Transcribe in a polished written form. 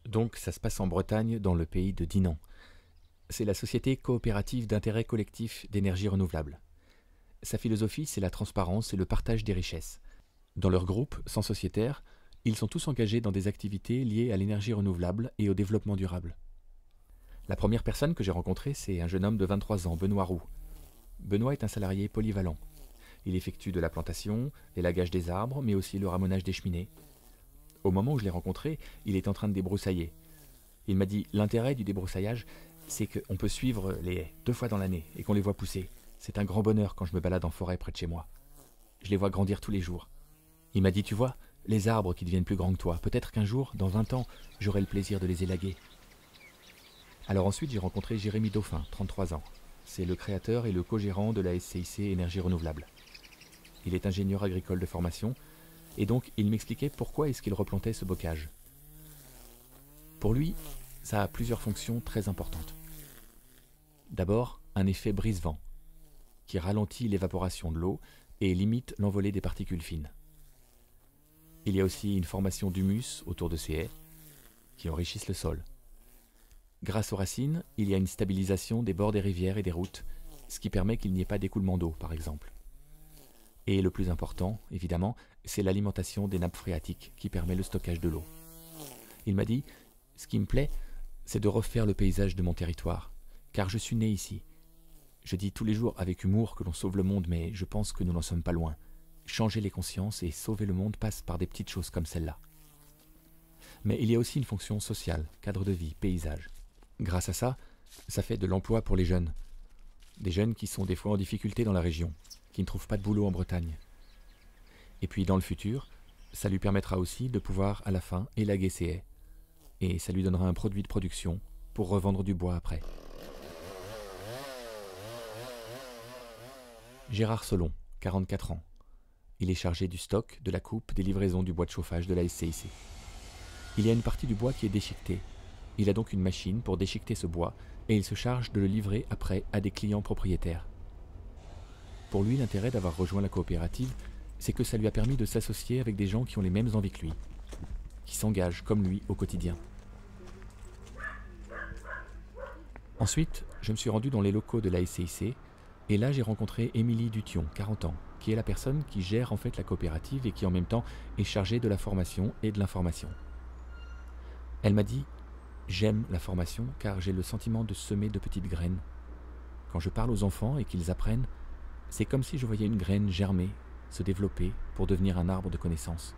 Donc ça se passe en Bretagne, dans le pays de Dinan. C'est la société coopérative d'intérêt collectif d'énergie renouvelable. Sa philosophie, c'est la transparence et le partage des richesses. Dans leur groupe, sans sociétaire, ils sont tous engagés dans des activités liées à l'énergie renouvelable et au développement durable. La première personne que j'ai rencontrée, c'est un jeune homme de 23 ans, Benoît Roux. Benoît est un salarié polyvalent. Il effectue de la plantation, l'élagage des arbres, mais aussi le ramonage des cheminées. Au moment où je l'ai rencontré, il est en train de débroussailler. Il m'a dit, l'intérêt du débroussaillage, c'est qu'on peut suivre les haies 2 fois dans l'année et qu'on les voit pousser. C'est un grand bonheur quand je me balade en forêt près de chez moi. Je les vois grandir tous les jours. Il m'a dit, tu vois, les arbres qui deviennent plus grands que toi, peut-être qu'un jour, dans 20 ans, j'aurai le plaisir de les élaguer. Alors ensuite, j'ai rencontré Jérémy Dauphin, 33 ans. C'est le créateur et le co-gérant de la SCIC Énergie Renouvelable. Il est ingénieur agricole de formation, et donc il m'expliquait pourquoi est-ce qu'il replantait ce bocage. Pour lui, ça a plusieurs fonctions très importantes. D'abord, un effet brise-vent, qui ralentit l'évaporation de l'eau et limite l'envolée des particules fines. Il y a aussi une formation d'humus autour de ces haies, qui enrichissent le sol. Grâce aux racines, il y a une stabilisation des bords des rivières et des routes, ce qui permet qu'il n'y ait pas d'écoulement d'eau, par exemple. Et le plus important, évidemment, c'est l'alimentation des nappes phréatiques qui permet le stockage de l'eau. Il m'a dit, ce qui me plaît, c'est de refaire le paysage de mon territoire, car je suis né ici. Je dis tous les jours avec humour que l'on sauve le monde, mais je pense que nous n'en sommes pas loin. Changer les consciences et sauver le monde passe par des petites choses comme celle-là. Mais il y a aussi une fonction sociale, cadre de vie, paysage. Grâce à ça, ça fait de l'emploi pour les jeunes. Des jeunes qui sont des fois en difficulté dans la région, qui ne trouvent pas de boulot en Bretagne. Et puis dans le futur, ça lui permettra aussi de pouvoir à la fin élaguer ses haies. Et ça lui donnera un produit de production pour revendre du bois après. Gérard Solon, 44 ans. Il est chargé du stock, de la coupe, des livraisons du bois de chauffage de la SCIC. Il y a une partie du bois qui est déchiquetée. Il a donc une machine pour déchiqueter ce bois et il se charge de le livrer après à des clients propriétaires. Pour lui, l'intérêt d'avoir rejoint la coopérative, c'est que ça lui a permis de s'associer avec des gens qui ont les mêmes envies que lui, qui s'engagent comme lui au quotidien. Ensuite, je me suis rendu dans les locaux de la SCIC et là j'ai rencontré Émilie Dution, 40 ans, qui est la personne qui gère en fait la coopérative et qui en même temps est chargée de la formation et de l'information. Elle m'a dit « J'aime la formation car j'ai le sentiment de semer de petites graines. Quand je parle aux enfants et qu'ils apprennent, c'est comme si je voyais une graine germer, se développer pour devenir un arbre de connaissances.